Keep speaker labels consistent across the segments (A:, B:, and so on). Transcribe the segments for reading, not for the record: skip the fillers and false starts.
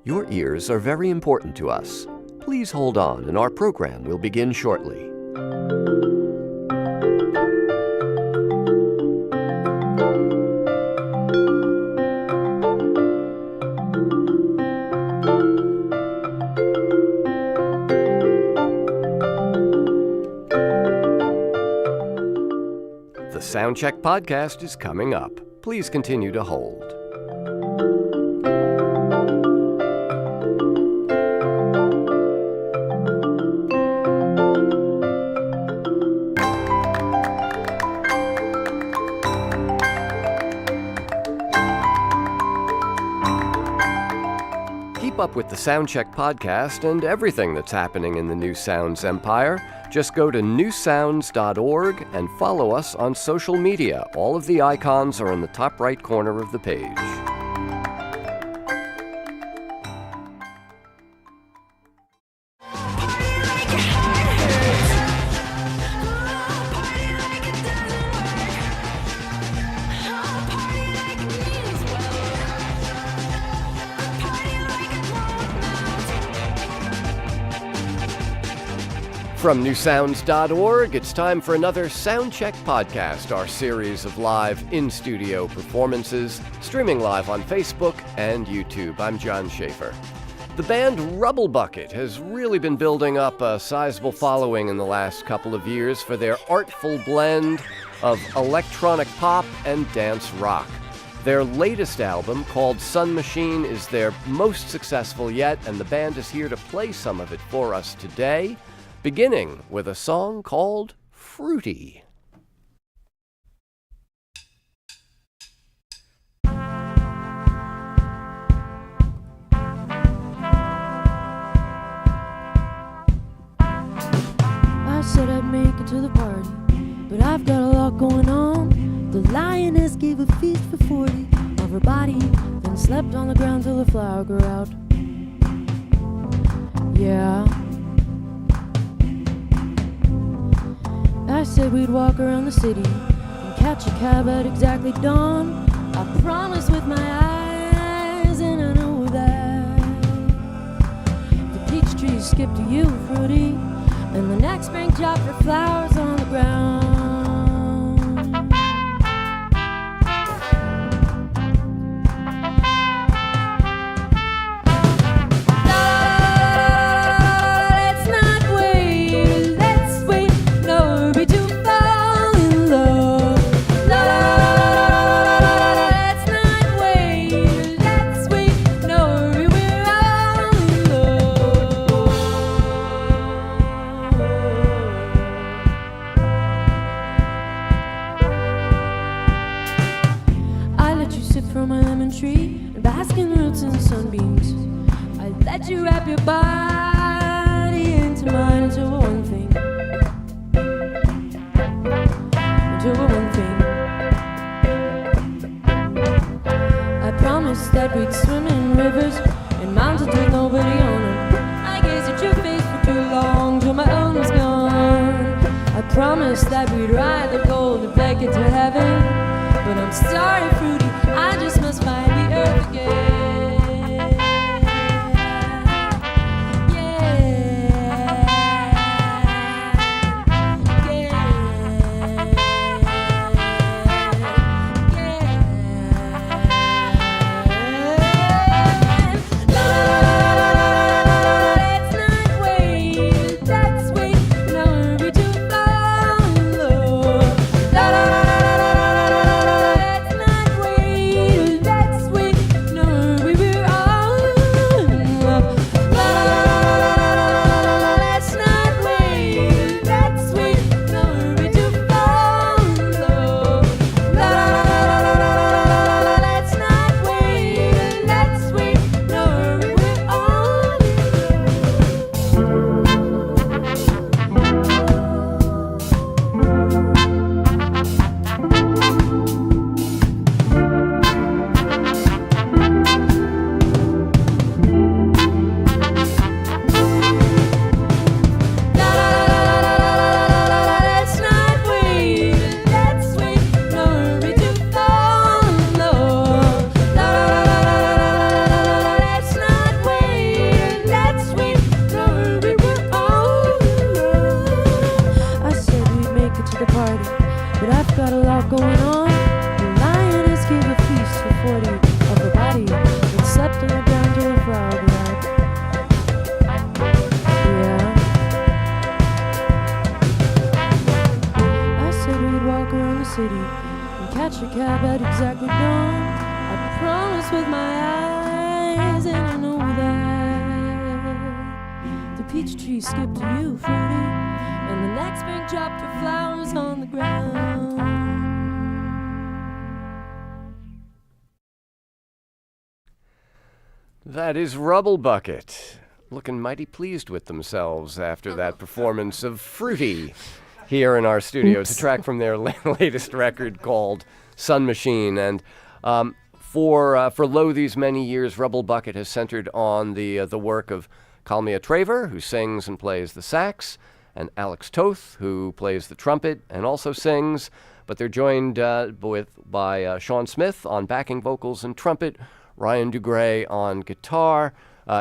A: Your ears are very important to us. Please hold on, and our program will begin shortly. The Soundcheck podcast is coming up. Please continue to hold. Keep up with the Soundcheck podcast and everything that's happening in the New Sounds empire. Just go to newsounds.org and follow us on social media. All of the icons are in the top right corner of the page. From newsounds.org, it's time for another Soundcheck podcast, our series of live in-studio performances, streaming live on Facebook and YouTube. I'm John Schaefer. The band Rubblebucket has really been building up a sizable following in the last couple of years for their artful blend of electronic pop and dance rock. Their latest album, called Sun Machine, is their most successful yet, and the band is here to play some of it for us today, beginning with a song called Fruity.
B: I said I'd make it to the party, but I've got a lot going on. The lioness gave a feast for 40 of her body, then slept on the ground till the flower grew out. Yeah. I said we'd walk around the city and catch a cab at exactly dawn. I promised with my eyes, and I know that the peach trees skip to you, Fruity, and the next spring dropped her flowers on the ground. Let you wrap your body into mine, into one thing, into one thing. I promised that we'd swim in rivers and mountains with nobody on them. I gazed at your face for too long till my own was gone. I promised that we'd ride the golden blanket to heaven, but I'm sorry, Fruity, I just must find the earth again.
C: Let's not wait.
B: cab at exactly dawn. I promise with my eyes, and I know that the peach tree skipped to you, fruity, and the next spring dropped her flowers on the ground.
A: That is Rubblebucket, looking mighty pleased with themselves after that performance of Fruity here in our studio. It's a track from their latest record called Sun Machine. And for lo these many years, Rubblebucket has centered on the work of Kalmia Traver, who sings and plays the sax, and Alex Toth, who plays the trumpet and also sings. But they're joined by Sean Smith on backing vocals and trumpet, Ryan Dugray on guitar.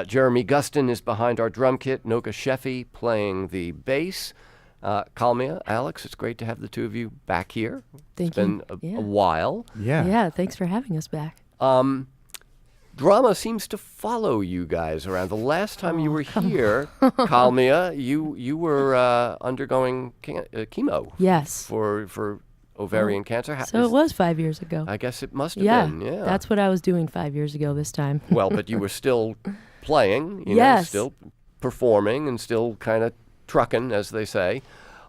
A: Jeremy Gustin is behind our drum kit. Noka Sheffy playing the bass. Kalmia, Alex, it's great to have the two of you back here.
B: Thank you.
A: It's been a while.
B: Yeah, thanks for having us back.
A: Drama seems to follow you guys around. The last time you were here, Kalmia, you were undergoing chemo.
B: Yes.
A: For ovarian cancer.
B: So it was 5 years ago.
A: I guess it must have been, yeah.
B: That's what I was doing 5 years ago this time.
A: Well, but you were still playing,
B: Yes.
A: Still performing and still kind of trucking, as they say.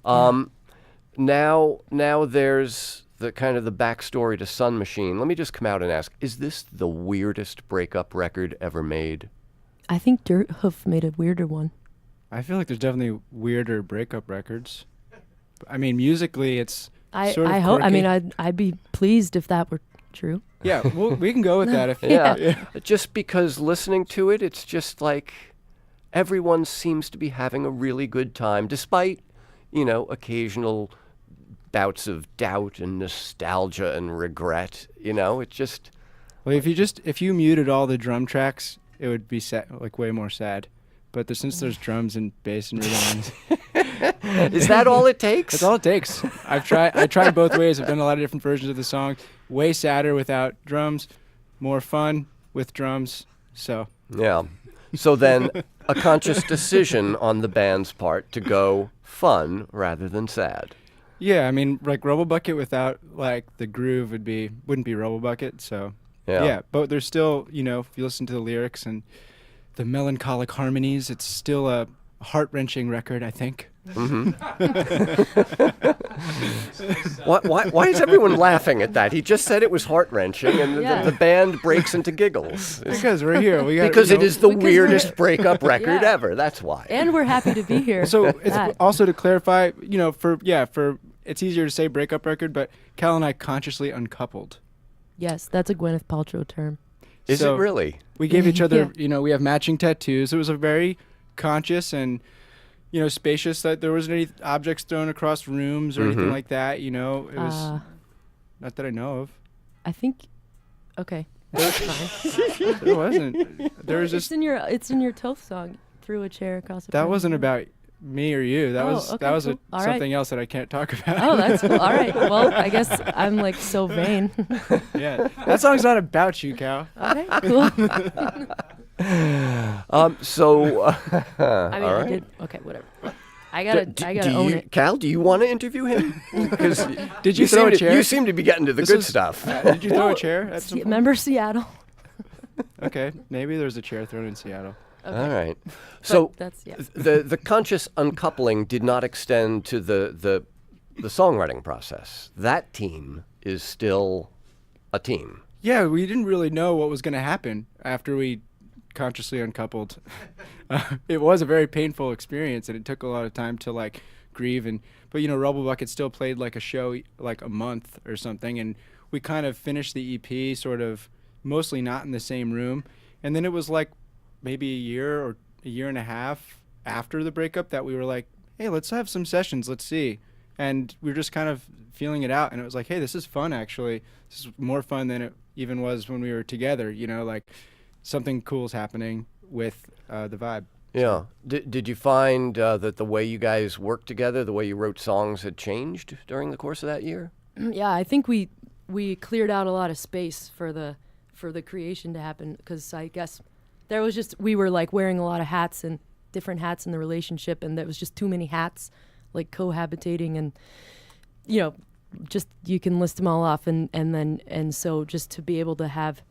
A: Now there's the kind of the backstory to Sun Machine. Let me just come out and ask, is this the weirdest breakup record ever made?
B: I think Dirt Hoof made a weirder one.
C: I feel like there's definitely weirder breakup records. I mean, musically, it's sort of
B: I hope. I
C: quirky.
B: mean, I'd be pleased if that were true.
C: Yeah, we can go with that. If
A: Yeah. Just because listening to it, it's just like everyone seems to be having a really good time, despite, occasional bouts of doubt and nostalgia and regret. It's just...
C: Well, if you muted all the drum tracks, it would be like way more sad. But since there's drums and bass and rhythms,
A: Is that all it takes?
C: that's all it takes. I tried both ways. I've done a lot of different versions of the song. Way sadder without drums, more fun with drums. So
A: Yeah. So then, a conscious decision on the band's part to go fun rather than sad.
C: yeah, I mean, like Rubblebucket without like the groove wouldn't be Rubblebucket. So
A: Yeah.
C: but there's still, if you listen to the lyrics and the melancholic harmonies, it's still a heart-wrenching record, I think.
A: Mm-hmm. Why is everyone laughing at that? He just said it was heart-wrenching, and
B: Yeah.
A: the band breaks into giggles.
C: Because we're here.
A: Because it is the
B: Because
A: weirdest breakup record
B: Yeah.
A: ever. That's why.
B: And we're happy to be here.
C: So
B: for
C: it's
B: that.
C: also to clarify, for it's easier to say breakup record, but Cal and I consciously uncoupled.
B: Yes, that's a Gwyneth Paltrow term.
A: Is
C: So
A: it really?
C: We gave each other,
B: Yeah.
C: We have matching tattoos. It was a very conscious and, spacious, that there wasn't any objects thrown across rooms or anything like that. It was not that I know of.
B: I think. Okay, that's fine.
C: There wasn't. There was just
B: It's in your Toth song. Threw a chair across.
C: that wasn't about me or you. That
B: Oh,
C: was
B: okay,
C: that was
B: cool. All right.
C: something else that I can't talk about.
B: Oh, that's cool. All right. Well, I guess I'm like so vain.
C: Yeah, that song's not about you, Cal.
B: Okay, cool.
A: So,
B: I mean,
A: all
B: I
A: right.
B: did. Okay, whatever. I gotta own it.
A: Cal, do you want to interview him? Because
C: Did you throw a chair?
A: You seem to be getting to the
C: This
A: good
C: is-
A: stuff.
C: Did you throw a chair at some point?
B: Remember Seattle?
C: Okay, maybe there's a chair thrown in Seattle.
B: Okay.
A: All right.
B: But
A: So
B: that's
A: the conscious uncoupling did not extend to the songwriting process. That team is still a team.
C: Yeah, we didn't really know what was going to happen after we consciously uncoupled. It was a very painful experience, and it took a lot of time to grieve. But Rubblebucket still played like a show like a month or something, and we kind of finished the EP sort of mostly not in the same room. And then it was like maybe a year or a year and a half after the breakup that we were like, hey, let's have some sessions, let's see. And we were just kind of feeling it out, and it was like, hey, this is fun actually. This is more fun than it even was when we were together, like something cool's happening with the vibe.
A: Yeah. Did you find that the way you guys worked together, the way you wrote songs had changed during the course of that year?
B: Yeah, I think we cleared out a lot of space for the creation to happen, because I guess there was just, we were like wearing a lot of hats and different hats in the relationship, and there was just too many hats like cohabitating, and just you can list them all off, and so just to be able to have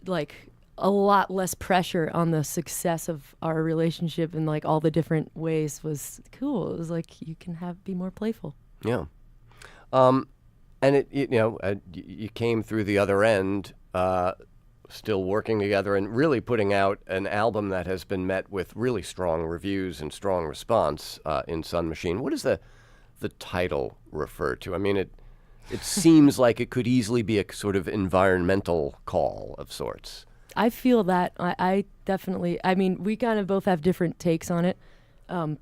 B: like a lot less pressure on the success of our relationship in like all the different ways was cool. It was like you can be more playful.
A: Yeah. And you came through the other end, still working together and really putting out an album that has been met with really strong reviews and strong response in Sun Machine. What does the title refer to? I mean, it seems like it could easily be a sort of environmental call of sorts.
B: I feel that. I definitely, I mean, we kind of both have different takes on it,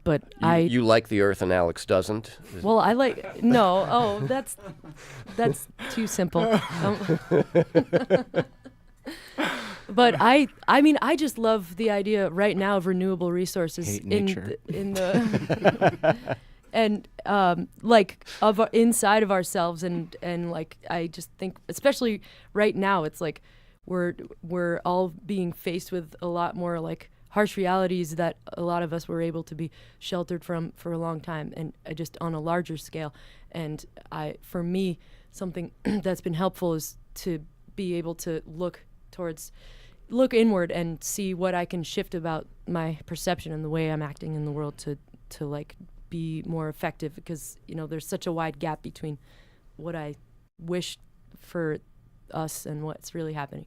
B: but
A: You like the earth and Alex doesn't?
B: Well, I like, no, oh, that's too simple. But I mean, I just love the idea right now of renewable resources
C: Hate nature.
B: in the and like inside of ourselves, and like I just think, especially right now, it's like we're all being faced with a lot more like harsh realities that a lot of us were able to be sheltered from for a long time, and just on a larger scale. And for me, something that's been helpful is to be able to look inward and see what I can shift about my perception and the way I'm acting in the world to like be more effective, because there's such a wide gap between what I wish for us and what's really happening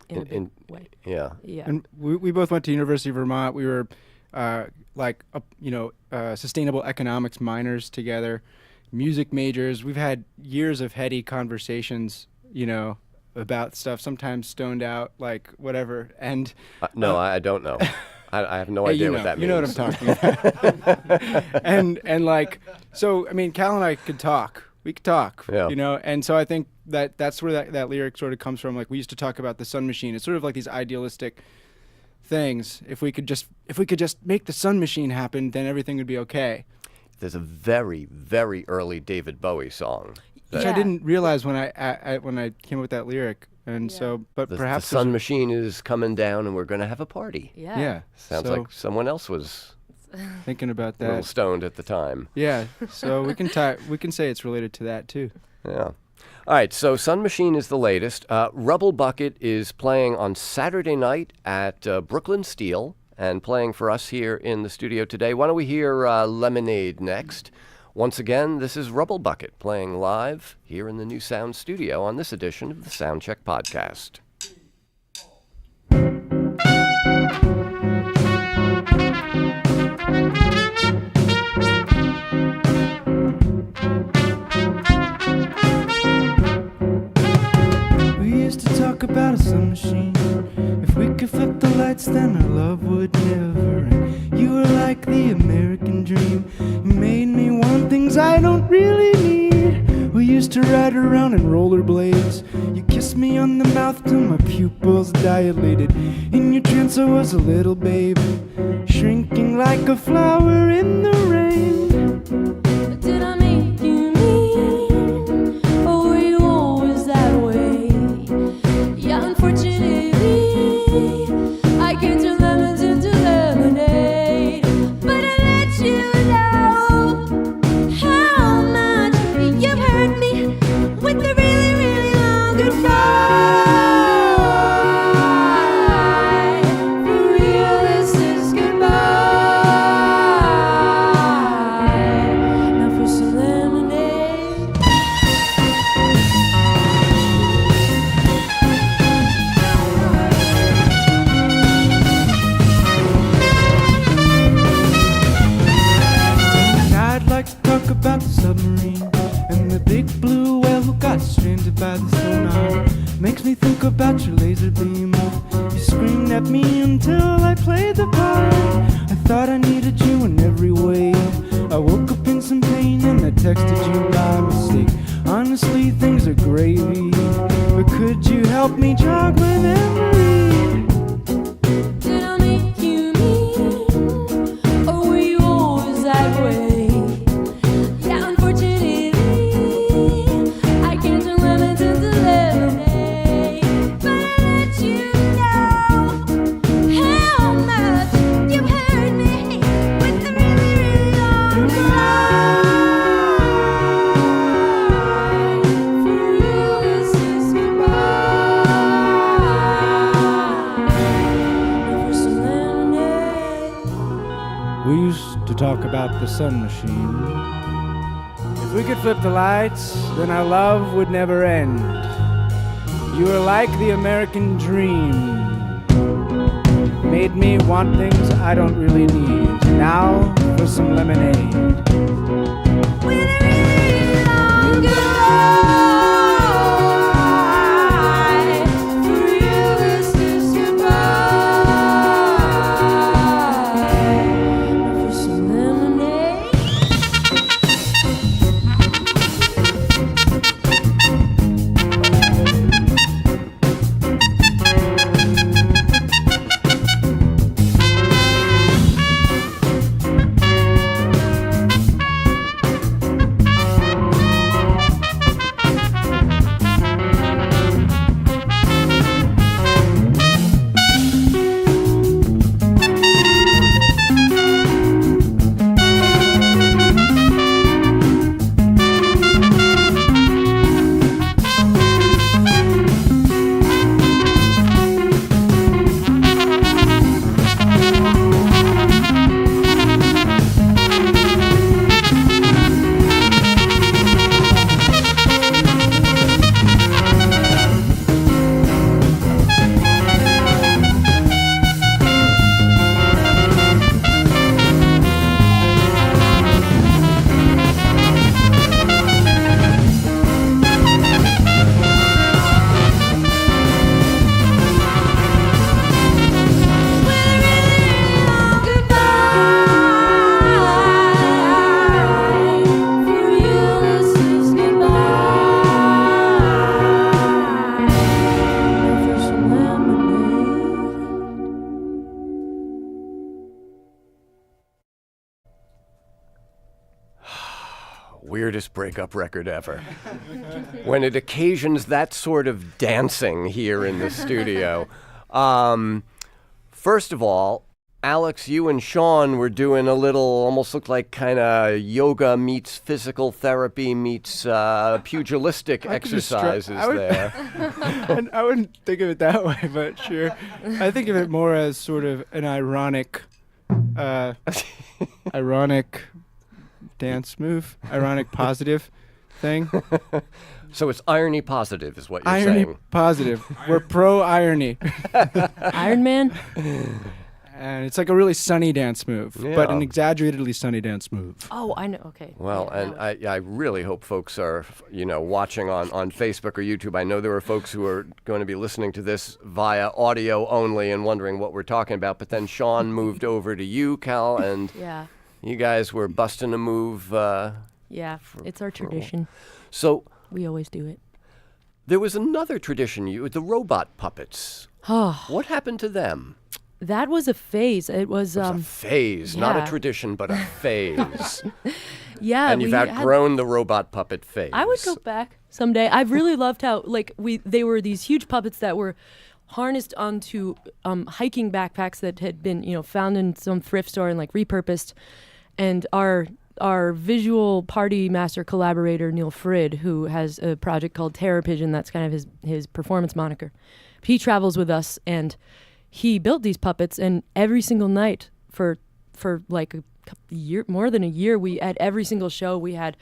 B: in a big way.
A: Yeah.
C: And we both went to University of Vermont. We were sustainable economics minors together, music majors. We've had years of heady conversations, about stuff, sometimes stoned out, like whatever. And
A: no, I don't know. I have no idea what that means.
C: You know what I'm talking about. and like, so, I mean, Cal and I could talk. We could talk, and so I think that's where that lyric sort of comes from. Like, we used to talk about the Sun Machine. It's sort of like these idealistic things. If we could just make the Sun Machine happen, then everything would be okay.
A: There's a very, very early David Bowie song.
C: Which I didn't realize when I came up with that lyric, and so, but perhaps
A: the Sun Machine is coming down, and we're going to have a party.
C: Yeah.
A: Sounds like someone else was
C: thinking about that.
A: A little stoned at the time.
C: Yeah. So we can say it's related to that too.
A: Yeah. All right. So Sun Machine is the latest. Rubblebucket is playing on Saturday night at Brooklyn Steel and playing for us here in the studio today. Why don't we hear Lemonade next? Once again, this is Rubblebucket playing live here in the New Sound Studio on this edition of the Soundcheck Podcast.
D: We used to talk about a sun machine. If we could flip the lights, then our love would never end. You were like the American dream. You made me want things I don't really need. We used to ride around in rollerblades. You kissed me on the mouth till my pupils dilated. In your trance I was a little baby, shrinking like a flower in the rain.
B: Did I make you mean, or were you always that way? Yeah, unfortunately, I can turn lemons into lemonade. But I let you know how much you've hurt me with the really, really long goodbye. For real, this is goodbye. Now for some lemonade.
D: I'd like to talk about the submarine and the big blue whale who got stranded by the sonar. Makes me think about your laser beam. You screamed at me until I played the part. I thought I needed you in every way. I woke up in some pain and I texted you by mistake. Honestly, things are gravy, but could you help me jog my memory?
B: Did I make you mean, or were you always that way? Yeah, unfortunately, I can't turn lemons into lemonade. But I let you know how much you hurt me with the really, really long goodbye.
D: talk about the sun machine. If we could flip the lights, then our love would never end. You were like the American dream. Made me want things I don't really need. Now for some lemonade.
A: Weirdest breakup record ever. When it occasions that sort of dancing here in the studio. First of all, Alex, you and Sean were doing a little, almost looked like kind of yoga meets physical therapy meets pugilistic exercises there.
C: And I wouldn't think of it that way, but sure. I think of it more as sort of an ironic dance move, ironic positive thing.
A: So it's irony positive is what you're
C: Irony
A: saying.
C: positive. We're pro irony.
B: Iron Man?
C: And it's like a really sunny dance move, but
A: Yeah.
C: an exaggeratedly sunny dance move.
B: Oh, I know. Okay.
A: Well,
B: Yeah,
A: and
B: that
A: I really hope folks are, watching on Facebook or YouTube. I know there are folks who are going to be listening to this via audio only and wondering what we're talking about. But then Sean moved over to you, Cal, and
B: yeah.
A: you guys were busting a move.
B: Yeah. It's our tradition.
A: So
B: We always do it.
A: there was another tradition, the robot puppets.
B: Oh,
A: What happened to them?
B: that was a phase. It was,
A: It was a phase, not a
B: yeah.
A: tradition, but a phase.
B: yeah.
A: And you've
B: we had-
A: outgrown the robot puppet phase.
B: I would go back someday. I really loved how they were these huge puppets that were harnessed onto hiking backpacks that had been found in some thrift store and repurposed. And our visual party master collaborator Neil Frid, who has a project called Terror Pigeon, that's kind of his performance moniker. He travels with us and he built these puppets, and every single night for like a year, more than a year, we at every single show we had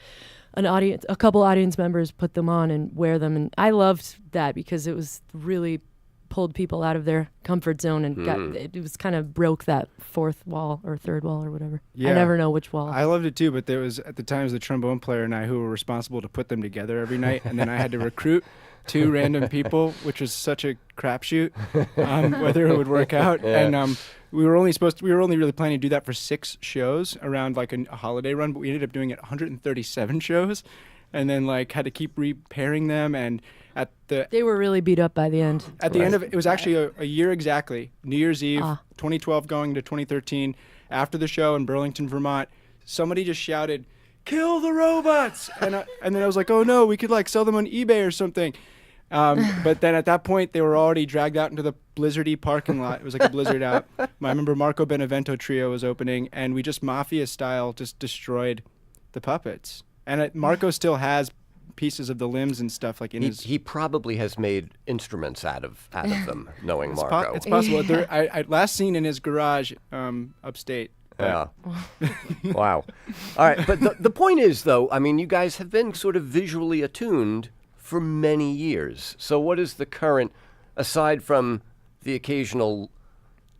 B: a couple audience members put them on and wear them, and I loved that because it was really pulled people out of their comfort zone and it was kind of broke that fourth wall or third wall or whatever.
C: Yeah.
B: I never know which wall.
C: I loved it too, but there was at the times the trombone player and I who were responsible to put them together every night, and then I had to recruit two random people, which was such a crapshoot, whether it would work out.
A: Yeah.
C: And we were only really planning to do that for 6 shows around like a holiday run, but we ended up doing it 137 shows, and then had to keep repairing them. And
B: They were really beat up by the end.
C: at the end of it was actually a year exactly, New Year's Eve,
B: Ah.
C: 2012 going to 2013. After the show in Burlington, Vermont, somebody just shouted, "Kill the robots!" And then I was like, "Oh no, we could sell them on eBay or something." But then at that point, they were already dragged out into the blizzardy parking lot. It was like a blizzard out. I remember Marco Benevento Trio was opening, and we just mafia style just destroyed the puppets. And Marco still has pieces of the limbs and stuff in his.
A: He probably has made instruments out of them, knowing Marco.
C: It's possible. I last seen in his garage upstate.
A: Yeah. Wow. All right. But the point is, though, I mean, you guys have been sort of visually attuned for many years. So what is the current, aside from the occasional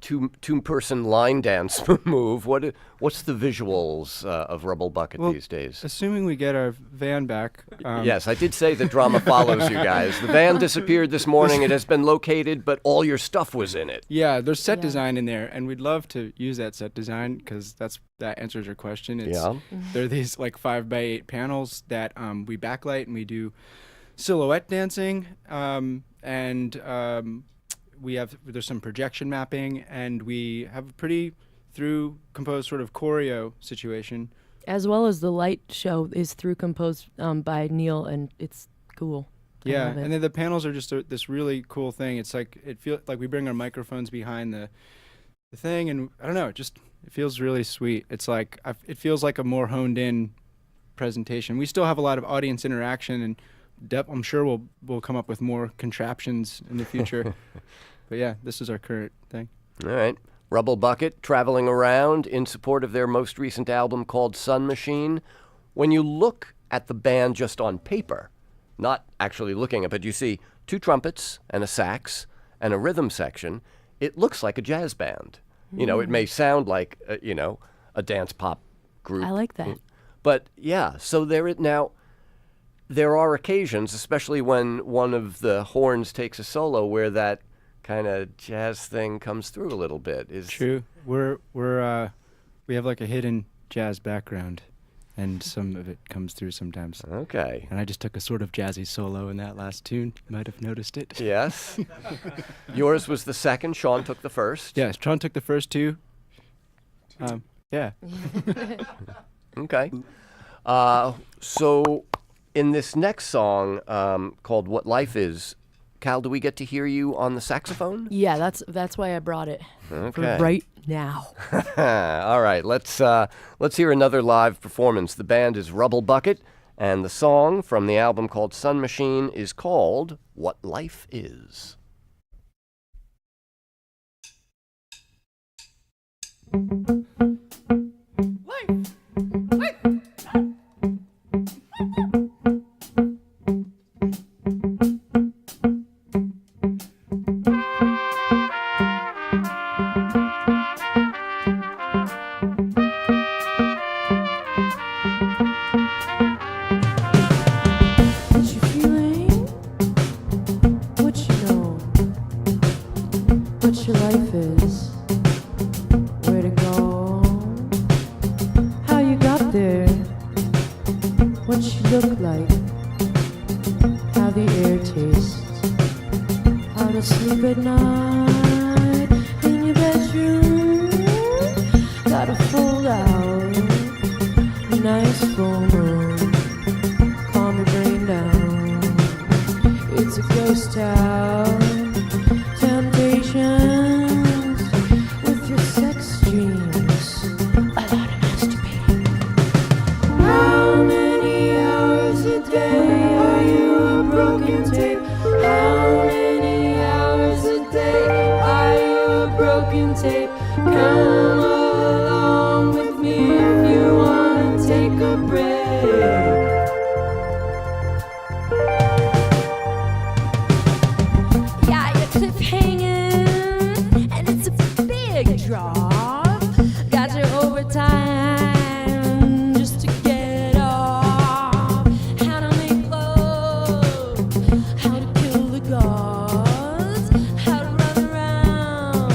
A: two-person line dance move, what's the visuals of Rubblebucket these days?
C: Assuming we get our van back.
A: Yes, I did say that drama follows you guys. The van disappeared this morning. It has been located, but all your stuff was in it.
C: Yeah, there's set design in there, and we'd love to use that set design because that answers your question. There are these like 5x8 panels that we backlight, and we do silhouette dancing, there's some projection mapping, and we have a pretty through composed sort of choreo situation.
B: As well as the light show is through composed by Neil, and it's cool.
C: Yeah, and then the panels are just this really cool thing. It's like it feels like we bring our microphones behind the thing, and I don't know, it feels really sweet. It's like it feels like a more honed in presentation. We still have a lot of audience interaction, and I'm sure we'll come up with more contraptions in the future. But yeah, this is our current thing.
A: All right. Rubblebucket traveling around in support of their most recent album called Sun Machine. When you look at the band just on paper, not actually looking at it, but you see 2 trumpets and a sax and a rhythm section, it looks like a jazz band. You know, it may sound like, a dance pop group.
B: I like that.
A: But yeah, so there are occasions, especially when one of the horns takes a solo, where that kind of jazz thing comes through a little bit.
C: True. We have like a hidden jazz background, and some of it comes through sometimes.
A: Okay.
C: And I just took a sort of jazzy solo in that last tune. You might have noticed it.
A: Yes. Yours was the second. Sean took the first.
C: Yes, Sean took the first 2. Yeah.
A: Okay. So in this next song called What Life Is, Cal, do we get to hear you on the saxophone?
B: Yeah, that's why I brought it.
A: Okay.
B: For right now.
A: All right, let's hear another live performance. The band is Rubblebucket, and the song from the album called Sun Machine is called What Life Is.
B: What your life is, where to go, how you got there, what you look like, how the air tastes, how to sleep at night in your bedroom, gotta fold out a nice full moon, calm your brain down, it's a ghost town. With your sex dreams, a lot of masturbating. How many hours a day are you a broken tape? How many hours a day are you a broken tape? Come along with me if you wanna take a break. Yeah, your clip hanging. Drop. Got your overtime just to get off. How to make love, how to kill the gods, how to run around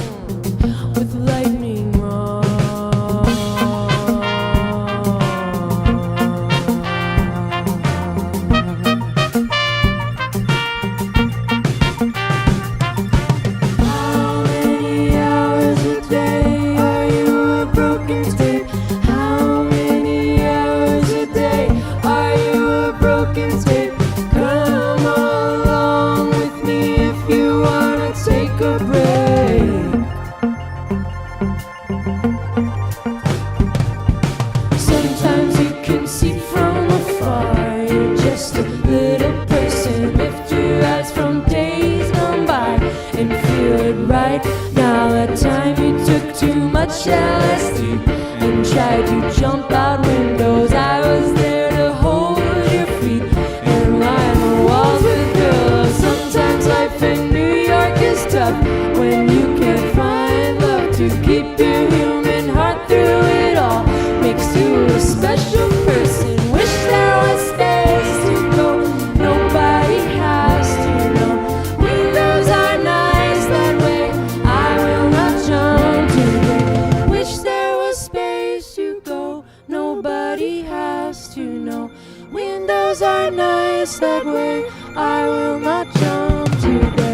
B: with lightning rod. How many hours a day are you a broken tape? How many hours a day are you a broken tape? Come along with me if you wanna take a break. Sometimes you can see from afar, you're just a little person. Lift your eyes from days gone by and feel it right now. That time you took too much LSD tried to jump out windows. I was there to hold your feet and line the walls with pillows. Sometimes life in New York is tough when you can't find love to keep your human heart through it all. Makes you a special person. Wish there was space to go. Nobody has to know. Windows are nice that way. I will not jump today. Wish there was space to go. Nobody has to know. Windows are nice that way. I will not jump today.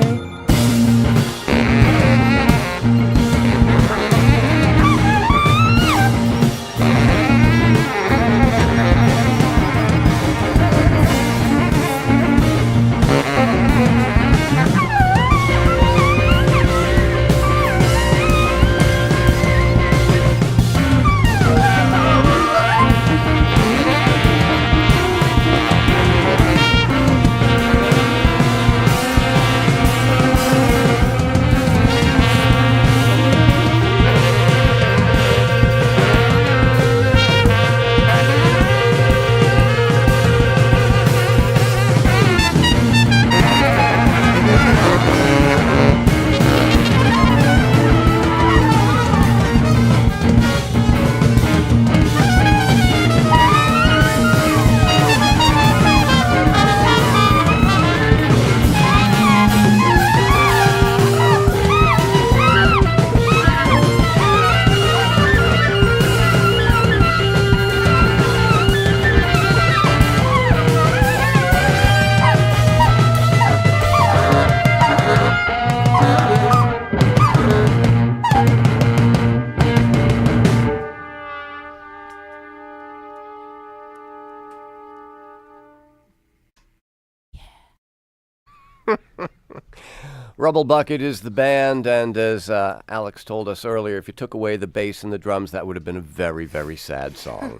A: Rubblebucket is the band, and as Alex told us earlier, if you took away the bass and the drums, that would have been a very, very sad song.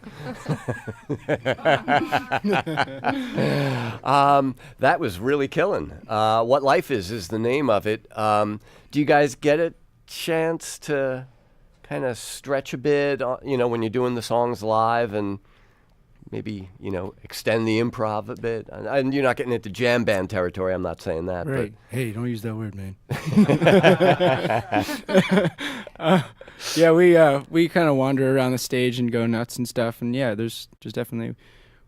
A: That was really killing. What Life is the name of it. Do you guys get a chance to kind of stretch a bit, when you're doing the songs live and maybe, extend the improv a bit? And you're not getting into jam band territory, I'm not saying that.
C: Right. Hey, don't use that word, man. Yeah, we kind of wander around the stage and go nuts and stuff. And yeah, there's definitely,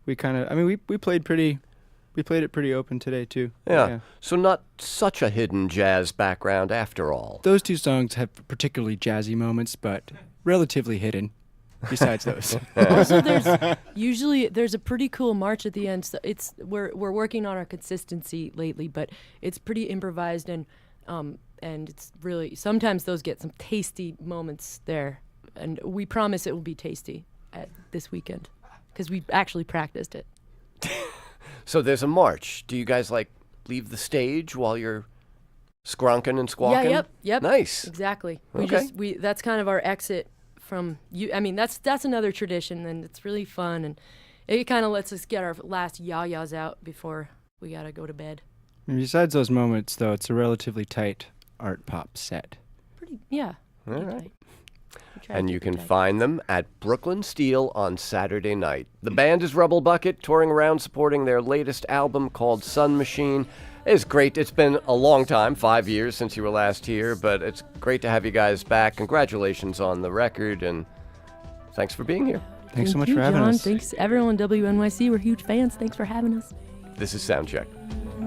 C: we played it pretty open today too.
A: Yeah. So not such a hidden jazz background after all.
C: Those two songs have particularly jazzy moments, but relatively hidden. Besides those.
B: Also, there's a pretty cool march at the end. So we're working on our consistency lately, but it's pretty improvised and it's really, sometimes those get some tasty moments there, and we promise it will be tasty at this weekend because we actually practiced it.
A: So there's a march. Do you guys leave the stage while you're scrunking and squawking?
B: Yeah. Yep.
A: Nice.
B: Exactly.
A: Okay.
B: That's kind of our exit from you. I mean, that's another tradition, and it's really fun, and it kind of lets us get our last yah-yahs out before we gotta go to bed.
C: And besides those moments, though, it's a relatively tight art pop set.
B: Pretty, yeah.
A: All right.
B: Tight.
A: And you can find them at Brooklyn Steel on Saturday night. The band is Rubblebucket, touring around supporting their latest album called Sun Machine. It's great. It's been a long time, 5 years since you were last here, but it's great to have you guys back. Congratulations on the record, and thanks for being here.
C: Thanks so much
B: you,
C: for having
B: John.
C: us.
B: Thanks, everyone. WNYC, we're huge fans. Thanks for having us.
A: This is Soundcheck.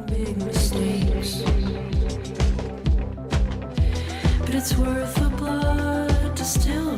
B: Big mistakes, but it's worth the blood to still